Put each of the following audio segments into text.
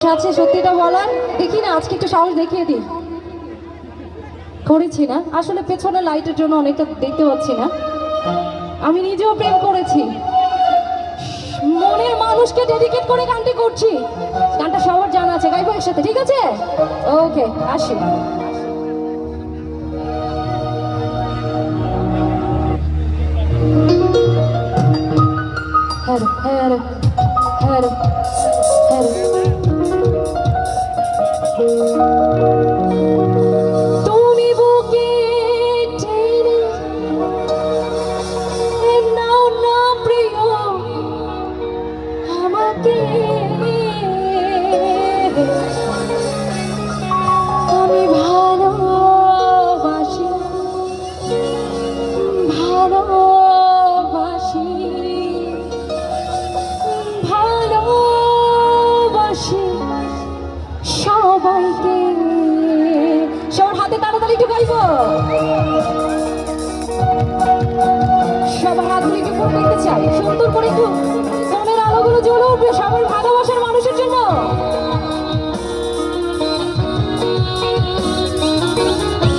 আছে সত্যিটা বলার, দেখি না আজকে একটু সাহস দেখিয়ে দিই। করেছি না আসলে, পেছনে লাইটের জন্য অনেকটা দেখতে পাচ্ছি না। আমি নিজেও প্রেম করেছি, মনের মানুষকে ডেডিকেট করে গানটি করছি। গানটা সবার জানা আছে, গাইবো একসাথে, ঠিক আছে? ওকে, আসি। হ্যাঁ হ্যাঁ হ্যাঁ হ্যাঁ তুমি বুকে টেনে নাও না প্রিয় আমাকে, আমি ভালোবাসি ভালোবাসি ভালোবাসি সবাইকে। সবার হাতে তাড়াতাড়ি একটু গাইব, সবার হাতগুলো একটু ফোন দেখতে চাই, সুন্দর করে একটু ফোনের আলোগুলো জ্বলে উঠবে সবার ভালোবাসার মানুষের জন্য।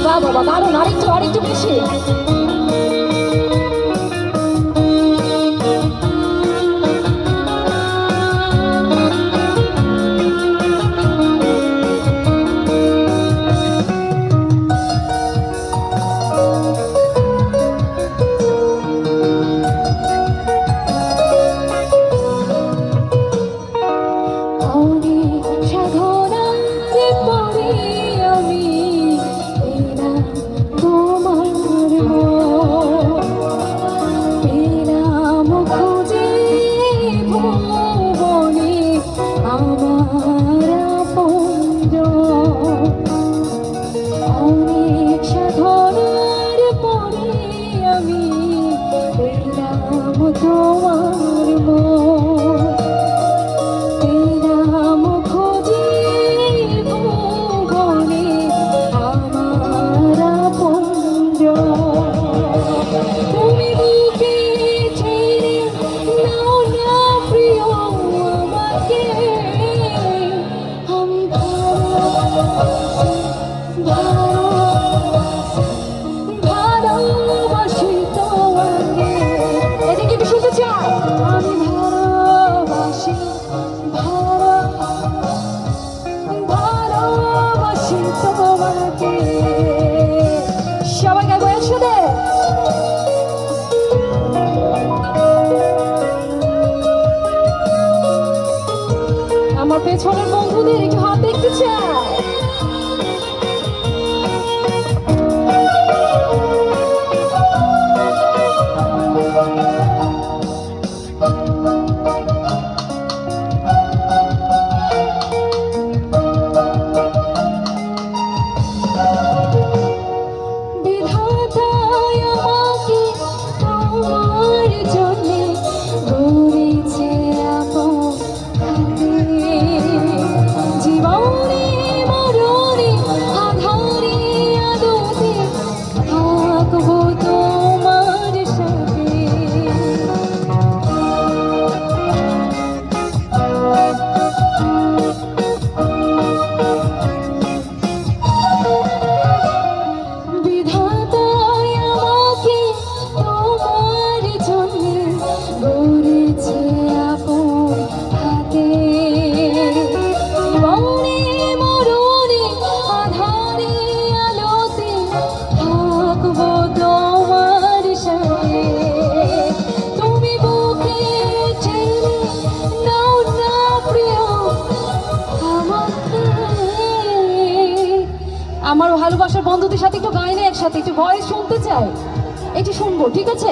বাহ বাবা, দারুণ, আরেকটু বেশি। আমার পেছনের বন্ধুদের একটু হাত দেখতে চাই। আমার ভালোবাসার বন্ধুদের সাথে একটু গাইলে একসাথে, একটু ভয়েস শুনতে চাই, একটু শুনবো, ঠিক আছে?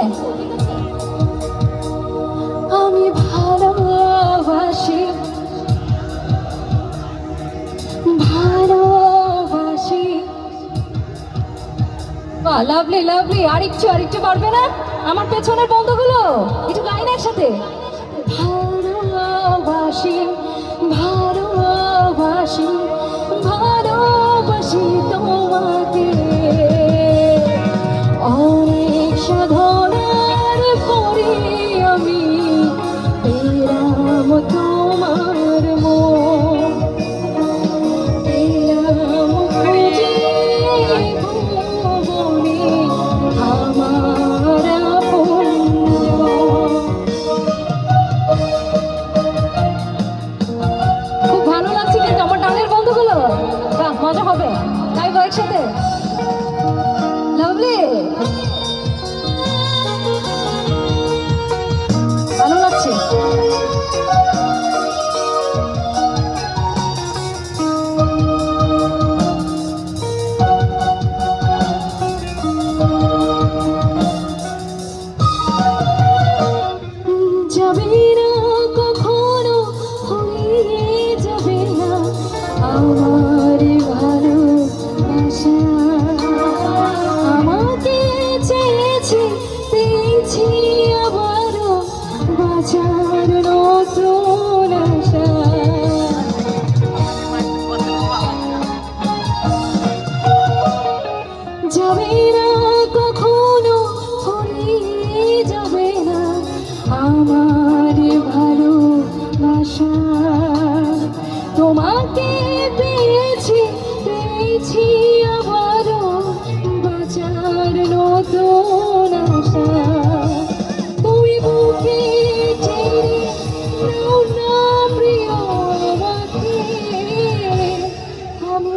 আমি ভালোবাসি ভালোবাসি। লাভলি লাভলি, আরেকটু পারবে না আমার পেছনের বন্ধুগুলো? একটু গাইলে একসাথে। ভালোবাসি ভালোবাসি ভালোবাসি তোমাকে, অনেক সাধনার পরে আমি পেলাম তোমার মন। মজা হবে, গাইবো একসাথে। লাভলি, ভালো লাগছে। যাবে না কখনো, হয়ে যাবে না আমার ভালোবাসা। আমাকে চেয়েছি, পেয়েছি আবারও বাঁচার নতুন আশা। যাবে না কখনো, হয়ে যাবে না আমার ভালোবাসা। তোমাকে পেয়েছি, পেয়েছি আবারও বাঁচার নতুন আশা। তুমি বুকে টেনে নাও না প্রিয় আমাকে, আমি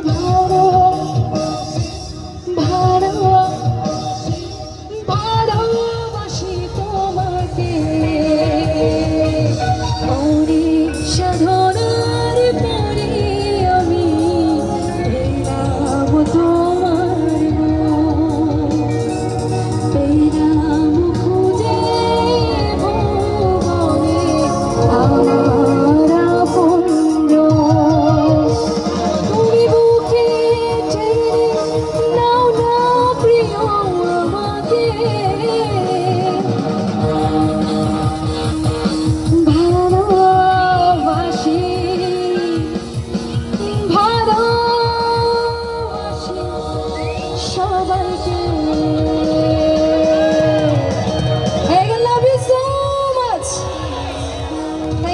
ভালোবাসি তোমাকে। অনেক সাধনার পরে আমি পেলাম তোমার মন, পেলাম খুঁজে ভুবনে আমার আপনজন। তুমি বুকে টেনে নাও না প্রিয় আমাকে, ভালোবাসি, ভালোবাসি সবাইকে।